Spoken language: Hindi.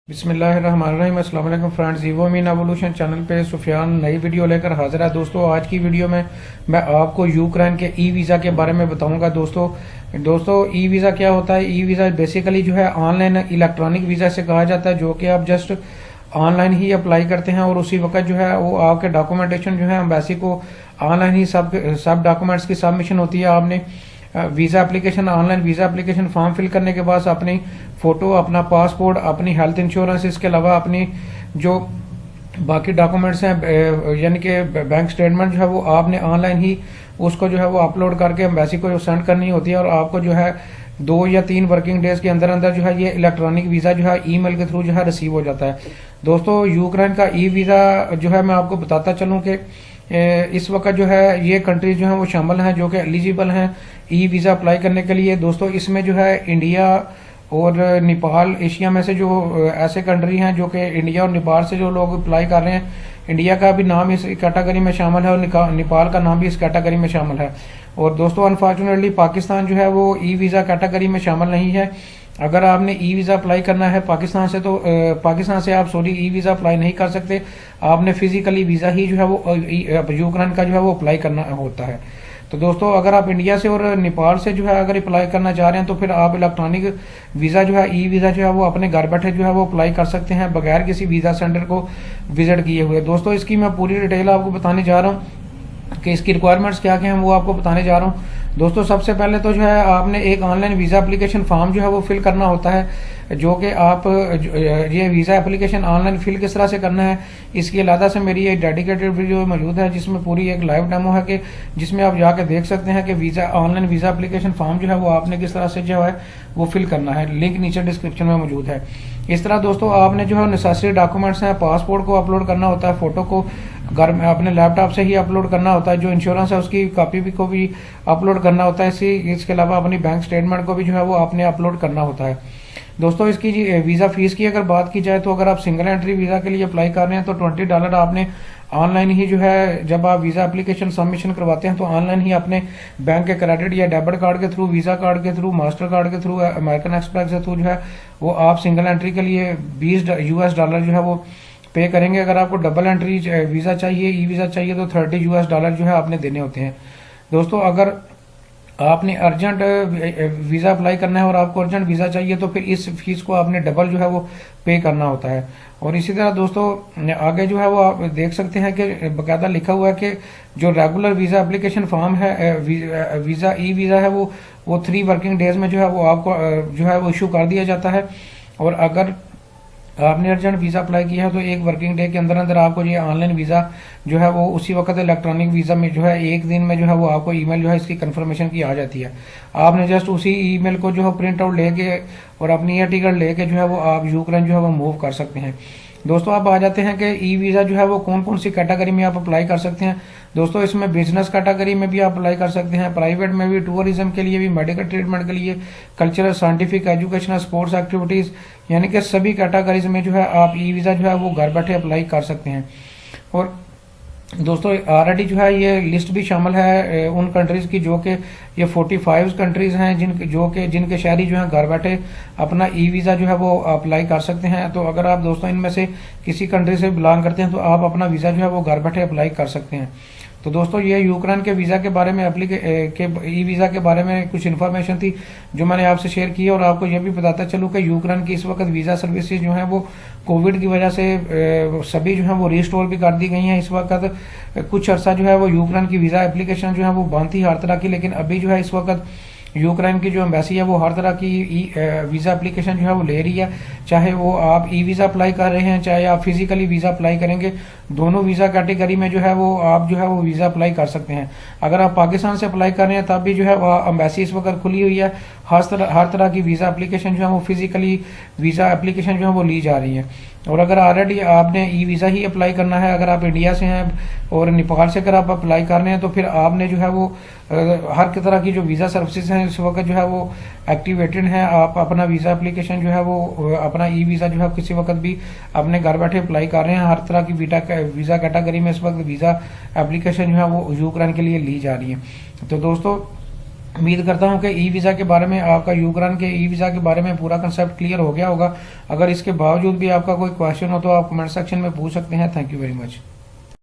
बिस्मिल्लाहिर्रहमानिर्रहीम। अस्सलाम वालेकुम friends, evo mean evolution channel पे सुफियान नई वीडियो लेकर हाजिर है। दोस्तों आज की वीडियो में मैं आपको यूक्रेन के ई वीज़ा के बारे में बताऊंगा। दोस्तों ई वीज़ा क्या होता है? ई वीज़ा बेसिकली जो है ऑनलाइन इलेक्ट्रॉनिक वीज़ा से कहा जाता है, जो कि आप जस्ट ऑनलाइन ही अप्लाई करते हैं और उसी वक्त जो है वो आपके डॉक्यूमेंटेशन जो है एम्बेसी को ऑनलाइन ही सब डॉक्यूमेंट्स की सबमिशन होती है। आपने visa application online visa application form fill करने के बाद अपनी फ़ोटो, अपना पासपोर्ट, अपनी हेल्थ इंश्योरेंस, इसके अलावा अपनी जो बाकी डॉक्यूमेंट्स हैं यानी कि बैंक स्टेटमेंट जो है वो आपने ऑनलाइन ही उसको जो है वो अपलोड करके एम्बेसी को सेंड करनी होती है और आपको जो है 2 या 3 वर्किंग डेज के अंदर अंदर जो है ये इलेक्ट्रॉनिक वीज़ा जो है ईमेल के थ्रू जो है रिसीव हो जाता है। दोस्तों यूक्रेन का ई वीज़ा जो है मैं आपको बताता चलूँ कि इस वक्त जो है ये कंट्रीज जो है वो शामिल हैं जो कि एलिजिबल हैं ई वीज़ा अप्लाई करने के लिए। दोस्तों इसमें जो है इंडिया और नेपाल एशिया में से जो ऐसे कंट्री हैं जो कि इंडिया और नेपाल से जो लोग अप्लाई कर रहे हैं, इंडिया का भी नाम इस कैटेगरी में शामिल है और नेपाल का नाम भी इस कैटेगरी में शामिल है। और दोस्तों अनफॉर्चुनेटली पाकिस्तान जो है वो ई वीज़ा कैटेगरी में शामिल नहीं है। अगर आपने ई वीज़ा अप्लाई करना है पाकिस्तान से तो पाकिस्तान से आप ई वीज़ा अप्लाई नहीं कर सकते। आपने फिजिकली वीज़ा ही जो है वो यूक्रेन का जो है वो अप्लाई करना होता है। तो दोस्तों अगर आप इंडिया से और नेपाल से जो है अगर अप्लाई करना चाह रहे हैं तो फिर आप इलेक्ट्रॉनिक वीज़ा जो है ई वीज़ा जो है वो अपने घर बैठे जो है वो अप्लाई कर सकते हैं बगैर किसी वीज़ा सेंटर को विजिट किए हुए। दोस्तों इसकी मैं पूरी डिटेल आपको बताने जा रहा हूँ कि इसकी रिक्वायरमेंट्स क्या क्या हैं वो आपको बताने जा रहा हूँ। दोस्तों सबसे पहले तो जो है आपने एक ऑनलाइन वीज़ा एप्लीकेशन फॉर्म जो है वो फिल करना होता है, जो कि आप ये वीज़ा एप्लीकेशन ऑनलाइन फिल किस तरह से करना है इसकी अलग से मेरी एक डेडिकेटेड वीडियो मौजूद है जिसमें पूरी एक लाइव डेमो है कि जिसमें आप जाके देख सकते हैं कि visa online visa application form जो है वो आपने किस तरह से जो है वो फिल करना है। लिंक नीचे डिस्क्रिप्शन में मौजूद है। इस तरह दोस्तों आपने जो है नेसेसरी डॉक्यूमेंट्स हैं, पासपोर्ट को अपलोड करना होता है, फोटो को घर में अपने लैपटॉप से ही अपलोड करना होता है, जो इंश्योरेंस है उसकी कॉपी भी को भी अपलोड करना होता है। इसके अलावा अपनी बैंक स्टेटमेंट को भी जो है वो आपने अपलोड करना होता है। दोस्तों इसकी वीज़ा फीस की अगर बात की जाए तो अगर आप सिंगल एंट्री वीज़ा के लिए अप्लाई कर रहे हैं तो $20 आपने ऑनलाइन ही जो है जब आप वीज़ा एप्लीकेशन सबमिशन करवाते हैं तो ऑनलाइन ही अपने बैंक के क्रेडिट या डेबिट कार्ड के थ्रू, वीज़ा कार्ड के थ्रू, मास्टर कार्ड के थ्रू, अमेरिकन एक्सप्रेस के थ्रू जो है वो आप सिंगल एंट्री के लिए $20 जो है वो पे करेंगे। अगर आपको डबल एंट्री वीज़ा चाहिए, ई वीज़ा चाहिए तो $30 जो है आपने देने होते हैं। दोस्तों अगर आपने अर्जेंट वीज़ा अप्लाई करना है और आपको अर्जेंट वीज़ा चाहिए तो फिर इस फीस को आपने डबल जो है वो पे करना होता है। और इसी तरह दोस्तों आगे जो है वो आप देख सकते हैं कि बाकायदा लिखा हुआ है कि जो रेगुलर वीज़ा एप्लीकेशन फॉर्म है वीज़ा ई वीज़ा है वो 3 वर्किंग डेज में जो है वो आपको जो है वो इशू कर दिया जाता है। और अगर आपने अर्जेंट वीज़ा अप्लाई किया है तो 1 वर्किंग डे के अंदर अंदर आपको ये ऑनलाइन वीज़ा जो है वो उसी वक्त इलेक्ट्रॉनिक वीज़ा में जो है 1 दिन में जो है वो आपको ईमेल जो है इसकी कंफर्मेशन की आ जाती है। आपने जस्ट उसी ईमेल को जो है प्रिंट आउट लेके और अपनी एयर टिकट लेके जो है वो आप यूक्रेन जो है वो मूव कर सकते हैं। दोस्तों आप आ जाते हैं कि ई वीज़ा जो है वो कौन कौन सी कैटेगरी में आप अप्लाई कर सकते हैं। दोस्तों इसमें बिजनेस कैटेगरी में भी आप अप्लाई कर सकते हैं, प्राइवेट में भी, टूरिज्म के लिए भी, मेडिकल ट्रीटमेंट के लिए, cultural, scientific, educational, sports activities यानी कि सभी कैटेगरीज में जो है आप ई वीज़ा जो है वो घर बैठे अप्लाई कर सकते हैं। और दोस्तों ऑलरेडी जो है ये लिस्ट भी शामिल है उन कंट्रीज़ की जो कि ये 45 कंट्रीज़ हैं जिनके शहरी जो हैं घर बैठे अपना ई वीज़ा जो है वो अप्लाई कर सकते हैं। तो अगर आप दोस्तों इनमें से किसी कंट्री से बिलोंग करते हैं तो आप अपना वीज़ा जो है वो घर बैठे अप्लाई कर सकते हैं। तो दोस्तों ये यूक्रेन के वीज़ा के बारे में ई वीज़ा के बारे में कुछ इन्फॉर्मेशन थी जो मैंने आपसे शेयर की। और आपको ये भी बताता चलूँ कि यूक्रेन की इस वक्त वीज़ा सर्विसेज जो हैं वो कोविड की वजह से सभी जो है वो रिस्टोर भी कर दी गई हैं। इस वक्त कुछ अर्सा जो है वो यूक्रेन की वीज़ा एप्लीकेशन जो है वो बंद थी हर तरह की, लेकिन अभी जो है इस वक्त यूक्रेन की जो एम्बेसी है वो हर तरह की वीज़ा एप्लीकेशन जो है वो ले रही है। चाहे वो आप ई वीज़ा अप्लाई कर रहे हैं, चाहे आप फिजिकली वीज़ा अप्लाई करेंगे, दोनों वीज़ा कैटेगरी में जो है वो आप जो है वो वीज़ा अप्लाई कर सकते हैं। अगर आप पाकिस्तान से अप्लाई कर रहे हैं तब भी जो है वो एम्बेसी इस वक्त खुली हुई है। हर तरह की वीज़ा एप्लीकेशन जो है वो फिजिकली वीज़ा एप्लीकेशन जो है वो ली जा रही है। और अगर ऑलरेडी आपने ई वीज़ा ही अप्लाई करना है, अगर आप इंडिया से हैं और नेपाल से अगर आप अप्लाई कर रहे हैं तो फिर आपने जो है वो हर तरह की जो वीज़ा सर्विसेज हैं इस वक्त जो है वो एक्टिवेटेड हैं। आप अपना वीज़ा एप्लीकेशन जो है वो अपना ई वीज़ा जो है किसी वक्त भी अपने घर बैठे अप्लाई कर रहे हैं। हर तरह की वीज़ा कैटेगरी में इस वक्त वीज़ा एप्लीकेशन जो है वो यूक्रेन के लिए ली जा रही है। तो दोस्तों उम्मीद करता हूं कि ई वीज़ा के बारे में आपका यूक्रेन के ई वीज़ा के बारे में पूरा कंसेप्ट क्लियर हो गया होगा। अगर इसके बावजूद भी आपका कोई क्वेश्चन हो तो आप कमेंट सेक्शन में पूछ सकते हैं। Thank you very much.